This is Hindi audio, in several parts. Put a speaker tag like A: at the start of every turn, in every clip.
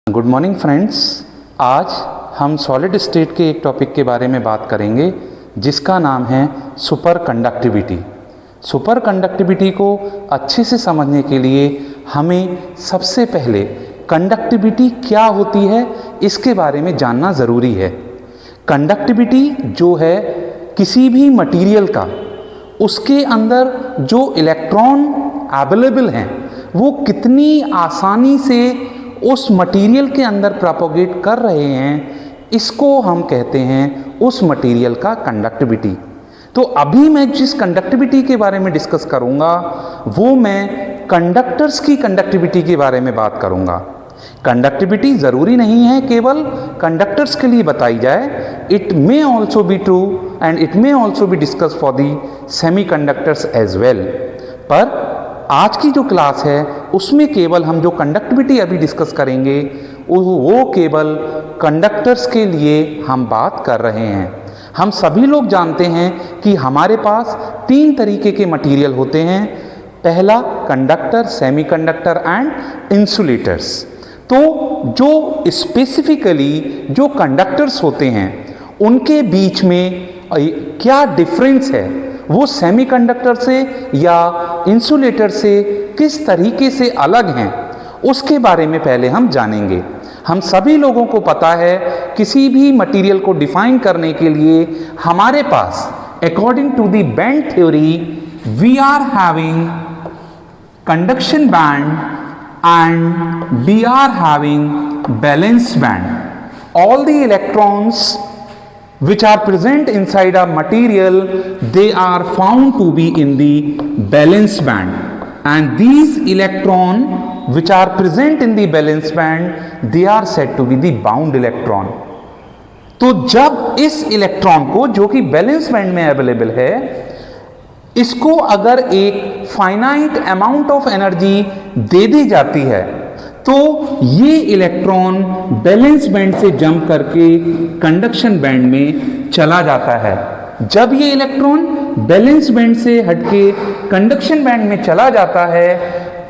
A: Good morning friends. आज हम सॉलिड स्टेट के एक टॉपिक के बारे में बात करेंगे जिसका नाम है सुपर कंडक्टिविटी। सुपर कंडक्टिविटी को अच्छे से समझने के लिए हमें सबसे पहले कंडक्टिविटी क्या होती है इसके बारे में जानना ज़रूरी है। कंडक्टिविटी जो है किसी भी मटेरियल का, उसके अंदर जो इलेक्ट्रॉन अवेलेबल हैं वो कितनी आसानी से उस मटेरियल के अंदर प्रोपोगेट कर रहे हैं, इसको हम कहते हैं उस मटेरियल का कंडक्टिविटी। तो अभी मैं जिस कंडक्टिविटी के बारे में डिस्कस करूंगा वो मैं कंडक्टर्स की कंडक्टिविटी के बारे में बात करूंगा। कंडक्टिविटी ज़रूरी नहीं है केवल कंडक्टर्स के लिए बताई जाए, it may also be true and it may also be discuss for the semiconductors as well. पर आज की जो क्लास है उसमें केवल हम जो कंडक्टिविटी अभी डिस्कस करेंगे वो केवल कंडक्टर्स के लिए हम बात कर रहे हैं। हम सभी लोग जानते हैं कि हमारे पास तीन तरीके के मटेरियल होते हैं। पहला कंडक्टर, सेमीकंडक्टर एंड इंसुलेटर्स। तो जो स्पेसिफिकली जो कंडक्टर्स होते हैं उनके बीच में क्या डिफरेंस है, वो सेमीकंडक्टर से या इंसुलेटर से किस तरीके से अलग हैं, उसके बारे में पहले हम जानेंगे। हम सभी लोगों को पता है किसी भी मटेरियल को डिफाइन करने के लिए हमारे पास according to the band theory we are having conduction band and we are having valence band. All the electrons which are present inside a material, they are found to be in the valence band, and these electron which are present in the valence band they are said to be the bound electron। तो जब इस इलेक्ट्रॉन को जो कि बैलेंस बैंड में अवेलेबल है, इसको अगर एक फाइनाइट अमाउंट ऑफ एनर्जी दे दी जाती है तो ये इलेक्ट्रॉन बैलेंस बैंड से जंप करके कंडक्शन बैंड में चला जाता है। जब ये इलेक्ट्रॉन बैलेंस बैंड से हटके कंडक्शन बैंड में चला जाता है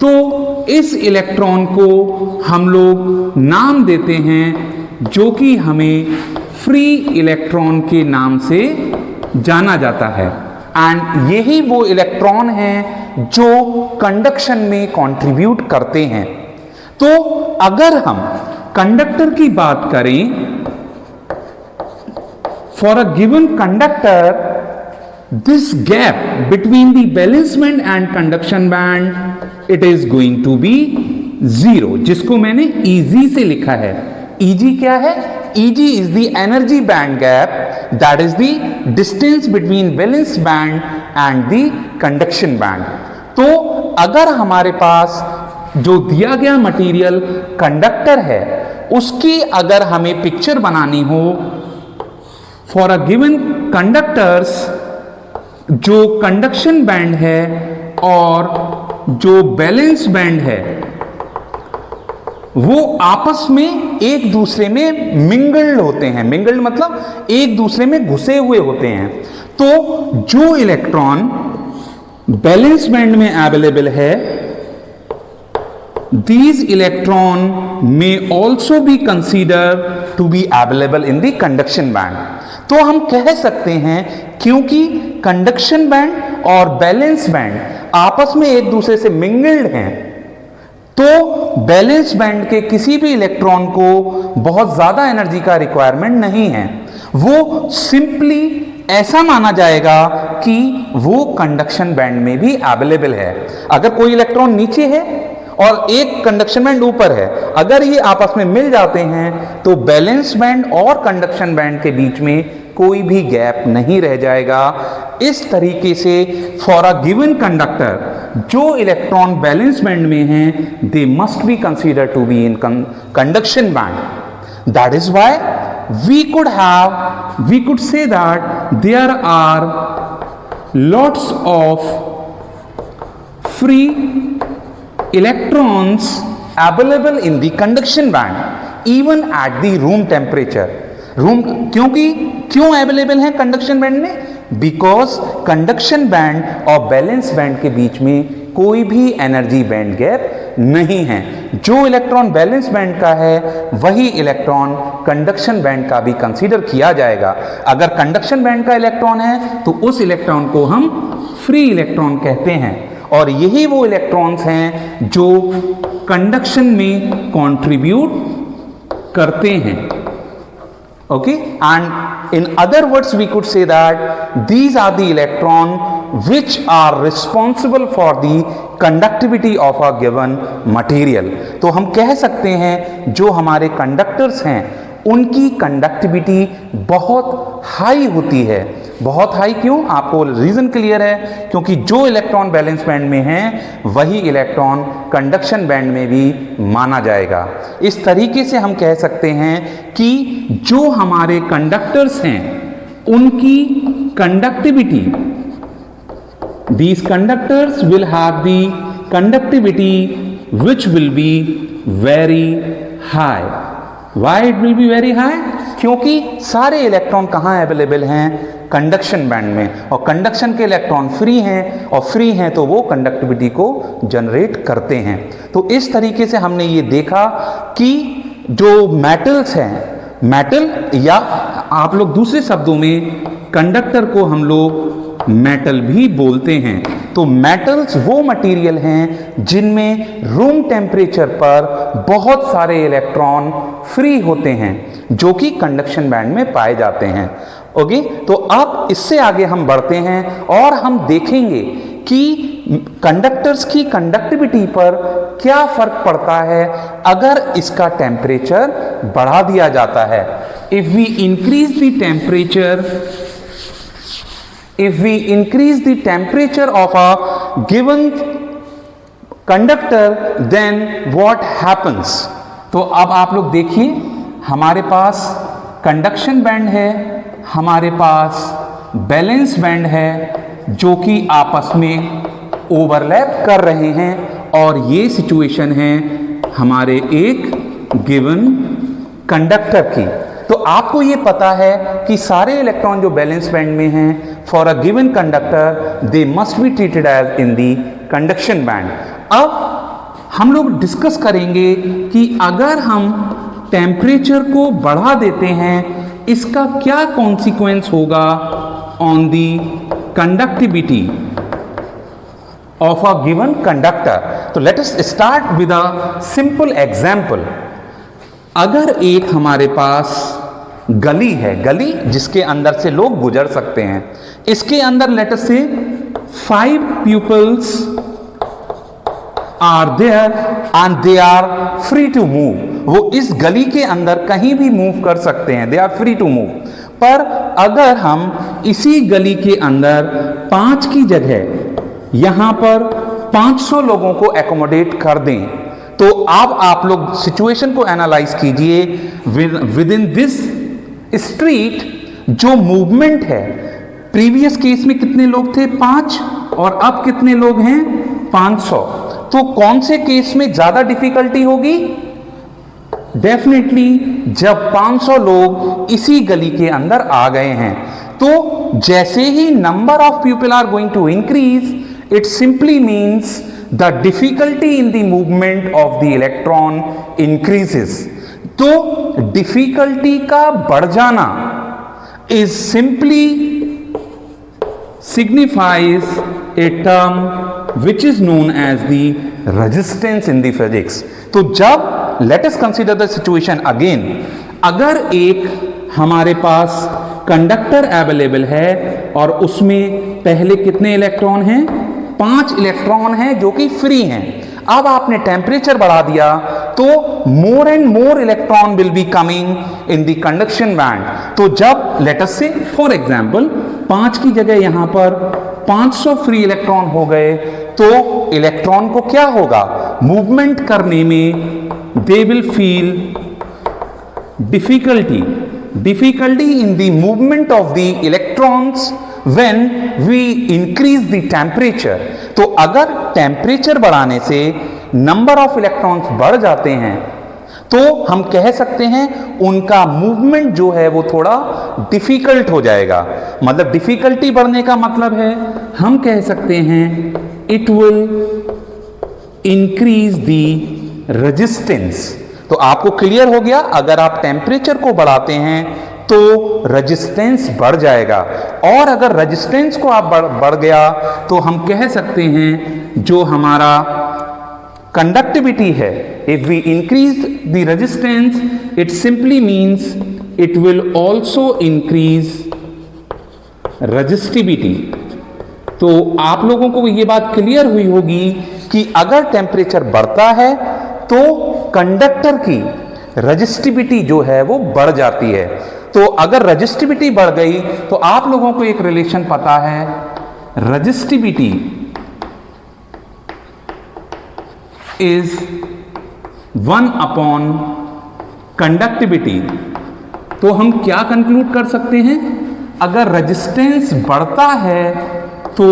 A: तो इस इलेक्ट्रॉन को हम लोग नाम देते हैं जो कि हमें फ्री इलेक्ट्रॉन के नाम से जाना जाता है। एंड यही वो इलेक्ट्रॉन हैं जो कंडक्शन में कंट्रीब्यूट करते हैं। तो अगर हम कंडक्टर की बात करें, for a given conductor this gap between the balance band and conduction band it is going to be zero, जिसको मैंने ईजी से लिखा है। ईजी क्या है? Easy is the energy band gap, that is the distance between balance band and the conduction band. तो अगर हमारे पास जो दिया गया मटेरियल कंडक्टर है उसकी अगर हमें पिक्चर बनानी हो फॉर अ गिवन कंडक्टर्स, जो कंडक्शन बैंड है और जो बैलेंस बैंड है वो आपस में एक दूसरे में मिंगल्ड होते हैं। मिंगल्ड मतलब एक दूसरे में घुसे हुए होते हैं। तो जो इलेक्ट्रॉन बैलेंस बैंड में अवेलेबल है, these electron may also be considered to be available in the conduction band। तो हम कह सकते हैं क्योंकि कंडक्शन बैंड और बैलेंस बैंड आपस में एक दूसरे से मिंगल्ड हैं, तो बैलेंस बैंड के किसी भी इलेक्ट्रॉन को बहुत ज्यादा एनर्जी का रिक्वायरमेंट नहीं है। वो सिंपली ऐसा माना जाएगा कि वो कंडक्शन बैंड में भी अवेलेबल है। अगर कोई इलेक्ट्रॉन नीचे है और एक कंडक्शन बैंड ऊपर है, अगर ये आपस में मिल जाते हैं तो बैलेंस बैंड और कंडक्शन बैंड के बीच में कोई भी गैप नहीं रह जाएगा। इस तरीके से फॉर अ गिवन कंडक्टर जो इलेक्ट्रॉन बैलेंस बैंड में हैं they must be consider to be in conduction band. That is why we could say that there are lots of free electrons available in the conduction band even at the room temperature। क्यों अवेलेबल है कंडक्शन बैंड में? बिकॉज कंडक्शन बैंड और बैलेंस बैंड के बीच में कोई भी एनर्जी बैंड गैप नहीं है। जो इलेक्ट्रॉन बैलेंस बैंड का है वही इलेक्ट्रॉन कंडक्शन बैंड का भी कंसीडर किया जाएगा। अगर कंडक्शन बैंड का इलेक्ट्रॉन है तो उस इलेक्ट्रॉन को हम फ्री इलेक्ट्रॉन कहते हैं, और यही वो इलेक्ट्रॉन्स हैं जो कंडक्शन में कंट्रीब्यूट करते हैं। Okay, and in other words we could say that these are the electron which are responsible for the conductivity of a given material। तो हम कह सकते हैं जो हमारे कंडक्टर्स हैं उनकी कंडक्टिविटी बहुत हाई होती है। बहुत हाई क्यों? आपको रीजन क्लियर है, क्योंकि जो इलेक्ट्रॉन बैलेंस बैंड में हैं वही इलेक्ट्रॉन कंडक्शन बैंड में भी माना जाएगा। इस तरीके से हम कह सकते हैं कि जो हमारे कंडक्टर्स हैं उनकी conductivity, these conductors will have the conductivity which will be very high। Why it will be very high? क्योंकि सारे इलेक्ट्रॉन कहाँ अवेलेबल हैं? कंडक्शन बैंड में, और कंडक्शन के इलेक्ट्रॉन फ्री हैं, और फ्री हैं तो वो कंडक्टिविटी को जनरेट करते हैं। तो इस तरीके से हमने ये देखा कि जो मेटल्स हैं, मेटल या आप लोग दूसरे शब्दों में कंडक्टर को हम लोग मेटल भी बोलते हैं। तो मेटल्स वो मटेरियल हैं जिनमें रूम टेम्परेचर पर बहुत सारे इलेक्ट्रॉन फ्री होते हैं जो कि कंडक्शन बैंड में पाए जाते हैं। ओके, तो अब इससे आगे हम बढ़ते हैं और हम देखेंगे कि कंडक्टर्स की कंडक्टिविटी पर क्या फर्क पड़ता है अगर इसका टेम्परेचर बढ़ा दिया जाता है। If we increase the temperature, if we increase the temperature of a given conductor, then what happens? तो अब आप लोग देखिए, हमारे पास कंडक्शन बैंड है, हमारे पास बैलेंस बैंड है जो कि आपस में ओवरलैप कर रहे हैं, और ये सिचुएशन है हमारे एक गिवन कंडक्टर की। तो आपको ये पता है कि सारे इलेक्ट्रॉन जो बैलेंस बैंड में हैं for a given conductor they must be treated as in the conduction band. अब हम लोग डिस्कस करेंगे कि अगर हम टेम्परेचर को बढ़ा देते हैं इसका क्या कॉन्सिक्वेंस होगा on the conductivity of a given conductor. तो let us start with a simple example. अगर एक हमारे पास गली है, गली जिसके अंदर से लोग गुजर सकते हैं, इसके अंदर लेट अस से 5 pupils are there and they are free to move. वो इस गली के अंदर कहीं भी मूव कर सकते हैं, they are free to move. पर अगर हम इसी गली के अंदर 5 की जगह यहां पर 500 लोगों को एकोमोडेट कर दें, तो अब आप लोग सिचुएशन को एनालाइज कीजिए। विद इन दिस स्ट्रीट जो मूवमेंट है, प्रीवियस केस में कितने लोग थे? 5, और अब कितने लोग हैं? 500। तो कौन से केस में ज्यादा डिफिकल्टी होगी? डेफिनेटली जब 500 लोग इसी गली के अंदर आ गए हैं। तो जैसे ही number of people are going to increase, it simply means the difficulty in the movement of the electron increases। तो difficulty का बढ़ जाना is simply signifies a term which is known as the resistance in the physics। तो जब let us consider the situation again, अगर एक हमारे पास कंडक्टर अवेलेबल है और उसमें पहले कितने इलेक्ट्रॉन हैं? 5 इलेक्ट्रॉन हैं जो कि फ्री हैं। अब आपने टेम्परेचर बढ़ा दिया तो more and more electron will be coming in the conduction band. तो जब लेट अस से फॉर एग्जांपल 5 की जगह यहां पर 500 फ्री इलेक्ट्रॉन हो गए, तो इलेक्ट्रॉन को क्या होगा? मूवमेंट करने में they will feel difficulty in the movement of the electrons when we increase the temperature। तो अगर टेम्परेचर बढ़ाने से नंबर ऑफ इलेक्ट्रॉन्स बढ़ जाते हैं तो हम कह सकते हैं उनका मूवमेंट जो है वो थोड़ा डिफिकल्ट हो जाएगा। मतलब डिफिकल्टी बढ़ने का मतलब है हम कह सकते हैं it will increase the resistance. तो आपको क्लियर हो गया, अगर आप टेम्परेचर को बढ़ाते हैं तो रेजिस्टेंस बढ़ जाएगा, और अगर रेजिस्टेंस को आप बढ़ गया तो हम कह सकते हैं जो हमारा कंडक्टिविटी है, if we increase the resistance it simply means it will also increase resistivity. तो आप लोगों को ये बात क्लियर हुई होगी कि अगर टेम्परेचर बढ़ता है तो कंडक्टर की रेजिस्टिविटी जो है वो बढ़ जाती है। तो अगर रेजिस्टिविटी बढ़ गई तो आप लोगों को एक रिलेशन पता है, रेजिस्टिविटी इज 1 अपॉन कंडक्टिविटी। तो हम क्या कंक्लूड कर सकते हैं, अगर रेजिस्टेंस बढ़ता है तो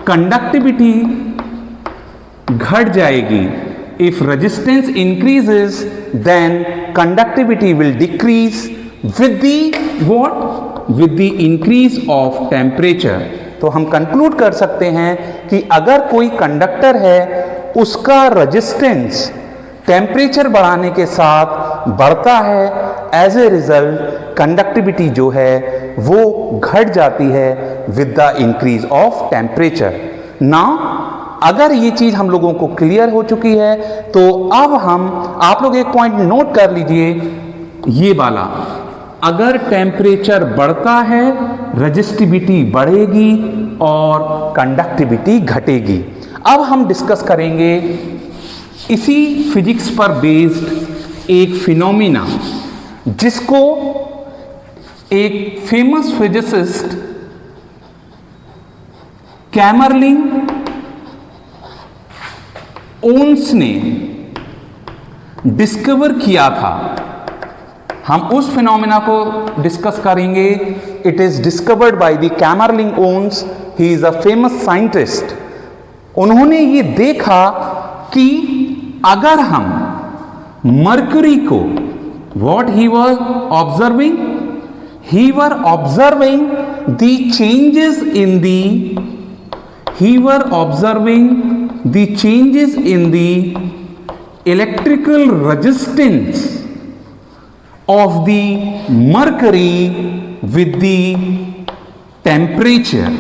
A: कंडक्टिविटी घट जाएगी। If resistance increases, then conductivity will decrease with the what? With the increase of temperature. तो हम कंक्लूड कर सकते हैं कि अगर कोई कंडक्टर है उसका रेजिस्टेंस टेम्परेचर बढ़ाने के साथ बढ़ता है, एज ए रिजल्ट कंडक्टिविटी जो है वो घट जाती है with the increase of temperature. Now अगर ये चीज हम लोगों को क्लियर हो चुकी है तो अब आप लोग एक पॉइंट नोट कर लीजिए, ये वाला, अगर टेम्परेचर बढ़ता है रेजिस्टिविटी बढ़ेगी और कंडक्टिविटी घटेगी। अब हम डिस्कस करेंगे इसी फिजिक्स पर बेस्ड एक फिनोमिना जिसको एक फेमस फिजिसिस्ट कैमरलिन ओन्स ने डिस्कवर किया था। हम उस फिनोमिना को डिस्कस करेंगे। It is discovered by the Kamerlingh Onnes, he is a famous scientist. उन्होंने ये देखा कि अगर हम मर्क्यूरी को, what he was observing, he were observing the changes in the changes in the electrical resistance of the mercury with the temperature।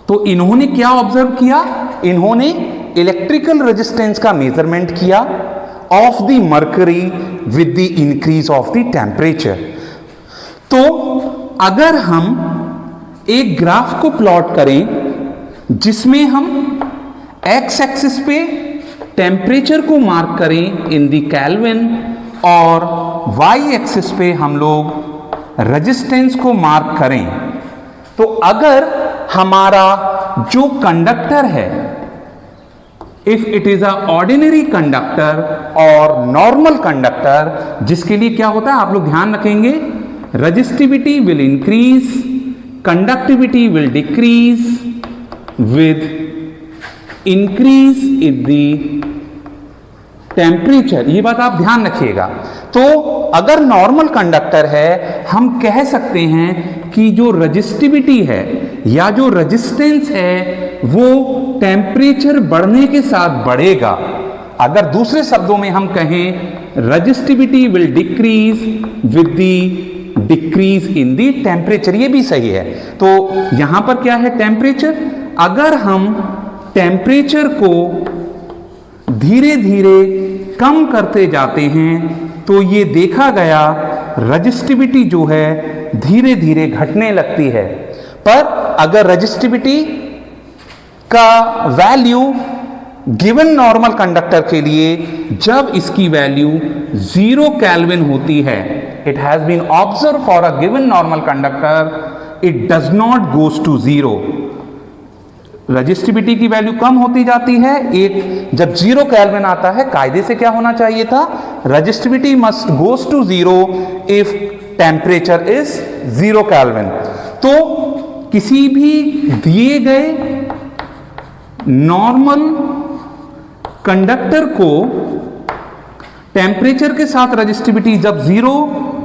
A: तो इन्होंने क्या ऑब्जर्व किया, इन्होंने इलेक्ट्रिकल रेजिस्टेंस का मेजरमेंट किया of the mercury with the increase of the temperature. तो अगर हम एक ग्राफ को प्लॉट करें जिसमें हम एक्स एक्सिस पे टेम्परेचर को मार्क करें इन द केल्विन और वाई एक्सिस पे हम लोग रेजिस्टेंस को मार्क करें, तो अगर हमारा जो कंडक्टर है, if it is a ordinary conductor और नॉर्मल कंडक्टर, जिसके लिए क्या होता है आप लोग ध्यान रखेंगे, resistivity will increase, conductivity will decrease with increase in the temperature। ये बात आप ध्यान रखिएगा। तो अगर नॉर्मल कंडक्टर है, हम कह सकते हैं कि जो रेजिस्टिविटी है या जो रेजिस्टेंस है वो टेम्परेचर बढ़ने के साथ बढ़ेगा। अगर दूसरे शब्दों में हम कहें, resistivity will decrease with the decrease in the temperature, ये भी सही है। तो यहां पर क्या है, टेम्परेचर। अगर हम टेम्परेचर को धीरे धीरे कम करते जाते हैं तो ये देखा गया रेजिस्टिविटी जो है धीरे धीरे घटने लगती है। पर अगर रेजिस्टिविटी का वैल्यू गिवन नॉर्मल कंडक्टर के लिए जब इसकी वैल्यू 0 केल्विन होती है, it has been observe for a given normal conductor, it does not goes to 0। Resistivity की वैल्यू कम होती जाती है। एक जब 0 केल्विन आता है, कायदे से क्या होना चाहिए था, resistivity must goes to 0 if temperature is 0 kelvin. तो किसी भी दिए गए नॉर्मल कंडक्टर को टेम्परेचर के साथ रेजिस्टिविटी जब 0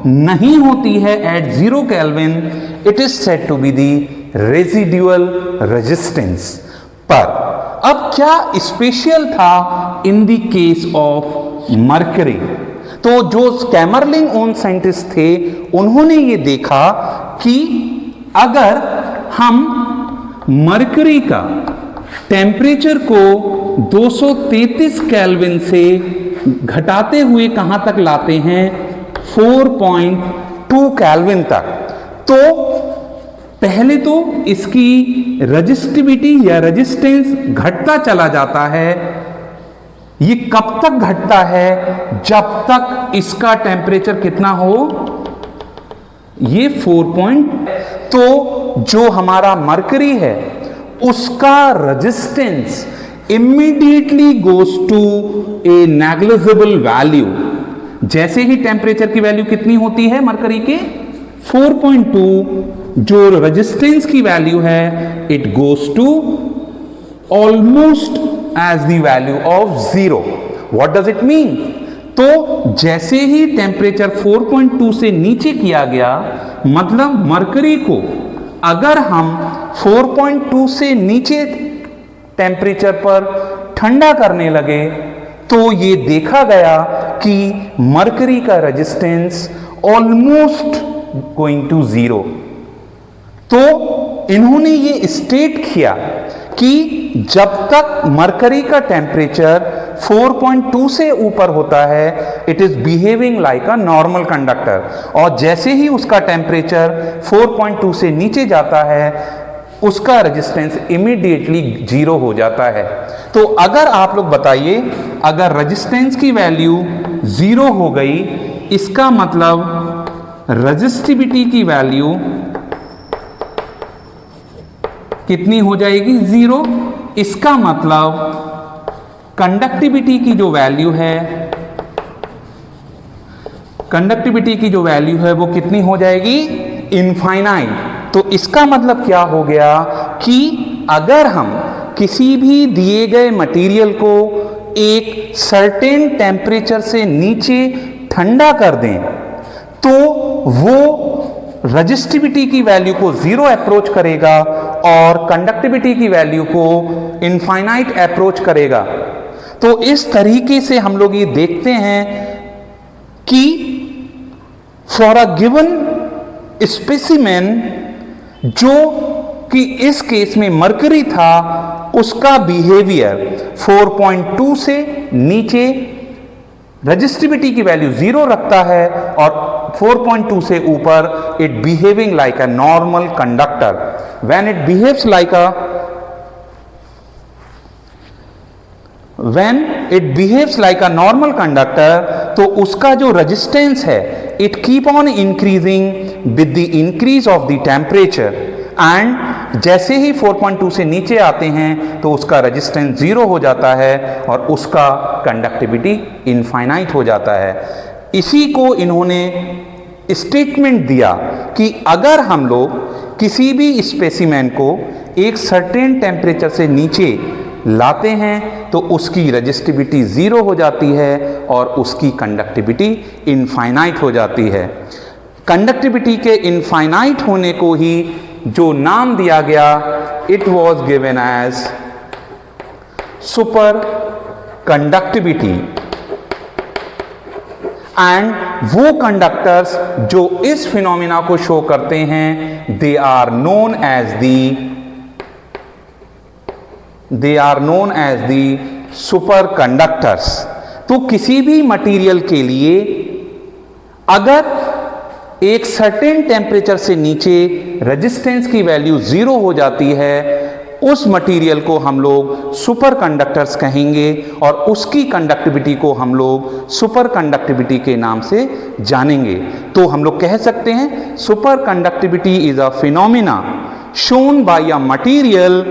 A: नहीं होती है at 0 kelvin, it is said to be the residual resistance. पर अब क्या स्पेशल था in the case of mercury? तो जो कैमरलिंग ओन साइंटिस्ट थे उन्होंने ये देखा कि अगर हम मरकरी का टेम्परेचर को 233 केल्विन से घटाते हुए कहां तक लाते हैं, 4.2 केल्विन तक, तो पहले तो इसकी रजिस्टिविटी या रेजिस्टेंस घटता चला जाता है। ये कब तक घटता है? जब तक इसका टेम्परेचर कितना हो, ये 4. तो जो हमारा मरकरी है उसका resistance immediately goes to a negligible value. जैसे ही टेम्परेचर की वैल्यू कितनी होती है मरकरी के, 4.2, जो रेजिस्टेंस की वैल्यू है it goes to almost as the value of 0। What does it mean? तो जैसे ही टेम्परेचर 4.2 से नीचे किया गया, मतलब मरकरी को अगर हम 4.2 से नीचे टेम्परेचर पर ठंडा करने लगे तो ये देखा गया कि मरकरी का रेजिस्टेंस ऑलमोस्ट गोइंग टू 0। तो इन्होंने ये स्टेट किया कि जब तक मरकरी का टेम्परेचर 4.2 से ऊपर होता है it is behaving like a normal conductor, और जैसे ही उसका टेम्परेचर 4.2 से नीचे जाता है उसका रेजिस्टेंस इमीडिएटली 0 हो जाता है। तो अगर आप लोग बताइए, अगर रेजिस्टेंस की वैल्यू 0 हो गई, इसका मतलब रेजिस्टिविटी की वैल्यू कितनी हो जाएगी? 0। इसका मतलब कंडक्टिविटी की जो वैल्यू है, कंडक्टिविटी की जो वैल्यू है वो कितनी हो जाएगी? इनफाइनाइट। तो इसका मतलब क्या हो गया कि अगर हम किसी भी दिए गए मटेरियल को एक सर्टेन टेम्परेचर से नीचे ठंडा कर दें तो वो रेजिस्टिविटी की वैल्यू को 0 अप्रोच करेगा और कंडक्टिविटी की वैल्यू को इनफाइनाइट अप्रोच करेगा। तो इस तरीके से हम लोग ये देखते हैं कि फॉर अ गिवन स्पेसिमेन, जो कि इस केस में मरकरी था, उसका बिहेवियर 4.2 से नीचे रेजिस्टिविटी की वैल्यू 0 रखता है और 4.2 से ऊपर it behaving like a normal conductor. When it behaves like a normal conductor, तो उसका जो रेजिस्टेंस है it keep on increasing with the increase of the temperature, and जैसे ही 4.2 से नीचे आते हैं तो उसका रेजिस्टेंस 0 हो जाता है और उसका कंडक्टिविटी इनफाइनाइट हो जाता है। इसी को इन्होंने स्टेटमेंट दिया कि अगर हम लोग किसी भी स्पेसिमेन को एक सर्टेन टेम्परेचर से नीचे लाते हैं तो उसकी रेजिस्टिविटी 0 हो जाती है और उसकी कंडक्टिविटी इनफाइनाइट हो जाती है। कंडक्टिविटी के इनफाइनाइट होने को ही जो नाम दिया गया, it was given as superconductivity. And वो कंडक्टर्स जो इस फिनोमिना को शो करते हैं, they are known as the superconductors. तो किसी भी मटेरियल के लिए अगर एक सर्टेन टेम्परेचर से नीचे रेजिस्टेंस की वैल्यू 0 हो जाती है, उस मटेरियल को हम लोग सुपर कंडक्टर्स कहेंगे और उसकी कंडक्टिविटी को हम लोग सुपर कंडक्टिविटी के नाम से जानेंगे। तो हम लोग कह सकते हैं super conductivity is a phenomena shown by a material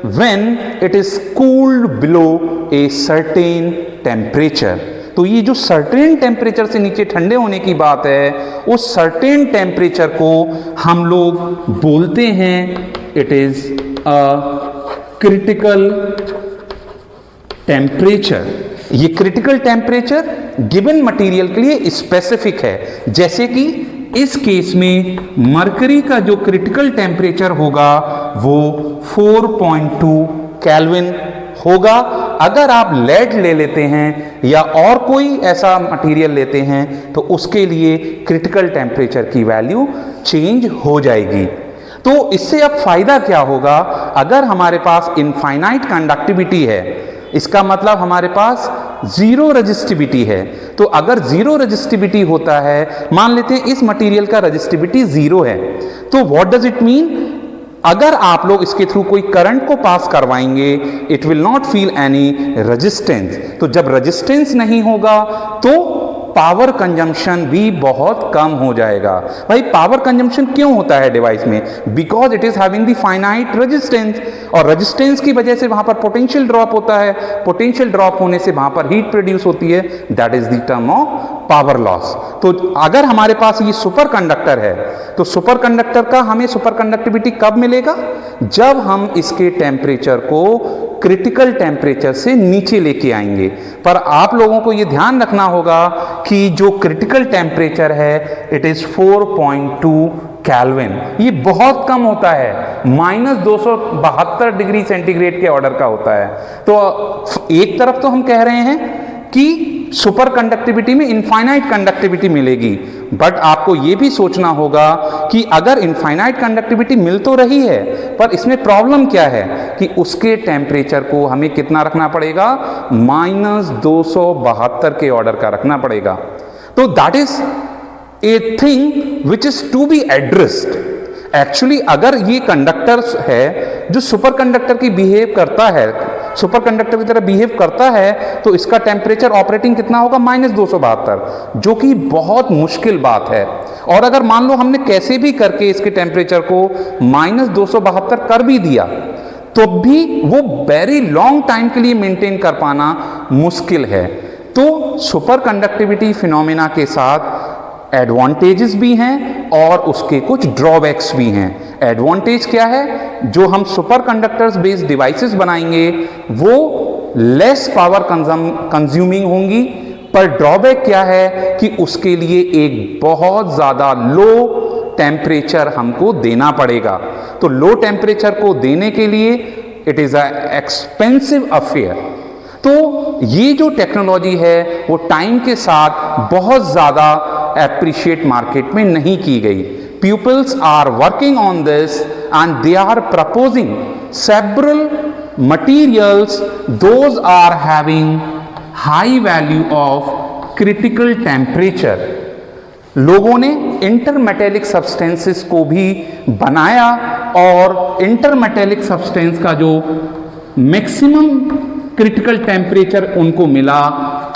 A: when it is cooled below a certain temperature. तो ये जो सर्टेन टेम्परेचर से नीचे ठंडे होने की बात है, उस सर्टेन टेम्परेचर को हम लोग बोलते हैं it is a critical temperature. ये क्रिटिकल टेम्परेचर गिवन मटेरियल के लिए स्पेसिफिक है। जैसे कि इस केस में मरकरी का जो क्रिटिकल टेम्परेचर होगा वो 4.2 केल्विन होगा अगर आप लेड ले लेते हैं या और कोई ऐसा मटेरियल लेते हैं तो उसके लिए क्रिटिकल टेम्परेचर की वैल्यू चेंज हो जाएगी। तो इससे अब फायदा क्या होगा, अगर हमारे पास इनफाइनाइट कंडक्टिविटी है, इसका मतलब हमारे पास जीरो रजिस्टिविटी है। तो अगर जीरो रजिस्टिविटी होता है, मान लेते हैं इस मटेरियल का रजिस्टिविटी जीरो है, तो व्हाट डज इट मीन, अगर आप लोग इसके थ्रू कोई करंट को पास करवाएंगे, it will not feel any resistance. तो जब रेजिस्टेंस नहीं होगा तो पावर कंजम्पशन भी बहुत कम हो जाएगा। भाई पावर कंजम्पशन क्यों होता है डिवाइस में, because it is having the finite resistance, और रेजिस्टेंस की वजह से वहां पर पोटेंशियल ड्रॉप होता है, पोटेंशियल ड्रॉप होने से वहां पर हीट प्रोड्यूस होती है, that is the term of power loss. तो अगर हमारे पास ये सुपर कंडक्टर है तो सुपर कंडक्टर का हमें सुपर कंडक्टिविटी कब मिलेगा, जब हम इसके टेम्परेचर को क्रिटिकल टेम्परेचर से नीचे लेके आएंगे। पर आप लोगों को ये ध्यान रखना होगा कि जो क्रिटिकल टेम्परेचर है इट इज 4.2 केल्विन, ये बहुत कम होता है, -272 डिग्री सेंटीग्रेड के ऑर्डर का होता है। तो एक तरफ तो हम कह रहे हैं कि सुपर कंडक्टिविटी में इनफाइनाइट कंडक्टिविटी मिलेगी, बट आपको यह भी सोचना होगा कि अगर इनफाइनाइट कंडक्टिविटी मिल तो रही है, पर इसमें प्रॉब्लम क्या है कि उसके टेम्परेचर को हमें कितना रखना पड़ेगा, -272 के ऑर्डर का रखना पड़ेगा। तो that is a thing which is to be addressed. Actually अगर ये कंडक्टर है जो सुपर कंडक्टर की बिहेव करता है, सुपर कंडक्टर की तरह बिहेव करता है, तो इसका टेम्परेचर ऑपरेटिंग कितना होगा, -272, जो कि बहुत मुश्किल बात है। और अगर मान लो हमने कैसे भी करके इसके टेम्परेचर को -272 कर भी दिया, तो भी वो वेरी लॉन्ग टाइम के लिए मेंटेन कर पाना मुश्किल है। तो सुपर कंडक्टिविटी फिनोमेना के साथ एडवांटेजेस भी हैं और उसके कुछ ड्रॉबैक्स भी हैं। एडवांटेज क्या है, जो हम सुपर कंडक्टर्स बेस्ड डिवाइसेस बनाएंगे वो लेस पावर कंज्यूमिंग होंगी, पर ड्रॉबैक क्या है कि उसके लिए एक बहुत ज़्यादा लो टेम्परेचर हमको देना पड़ेगा। तो लो टेम्परेचर को देने के लिए it is a expensive affair. तो ये जो टेक्नोलॉजी है वो टाइम के साथ बहुत ज़्यादा एप्रिशिएट मार्केट में नहीं की गई। Peoples are working on this and they are proposing several materials, those are having high value of critical temperature. लोगों ने इंटरमेटेलिक सब्सटेंसेस को भी बनाया और इंटरमेटेलिक सब्सटेंस का जो मैक्सिमम क्रिटिकल टेम्परेचर उनको मिला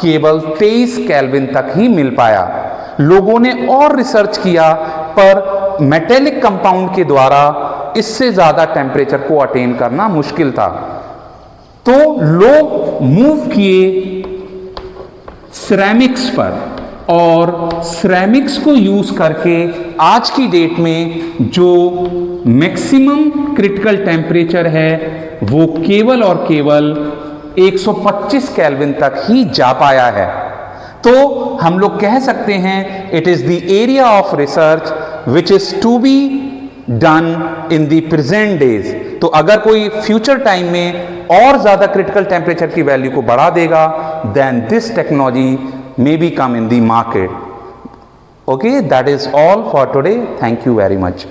A: केवल 23 केल्विन तक ही मिल पाया। लोगों ने और रिसर्च किया पर मेटेलिक कंपाउंड के द्वारा इससे ज़्यादा टेम्परेचर को अटेन करना मुश्किल था। तो लोग मूव किए सिरेमिक्स पर, और सिरेमिक्स को यूज करके आज की डेट में जो मैक्सिमम क्रिटिकल टेम्परेचर है वो केवल और केवल 125 केल्विन तक ही जा पाया है। तो हम लोग कह सकते हैं it is the area of research which is to be done in the present days. तो अगर कोई फ्यूचर टाइम में और ज्यादा क्रिटिकल टेम्परेचर की वैल्यू को बढ़ा देगा, then this technology may be come in the market. Okay, that is all for today. Thank you very much.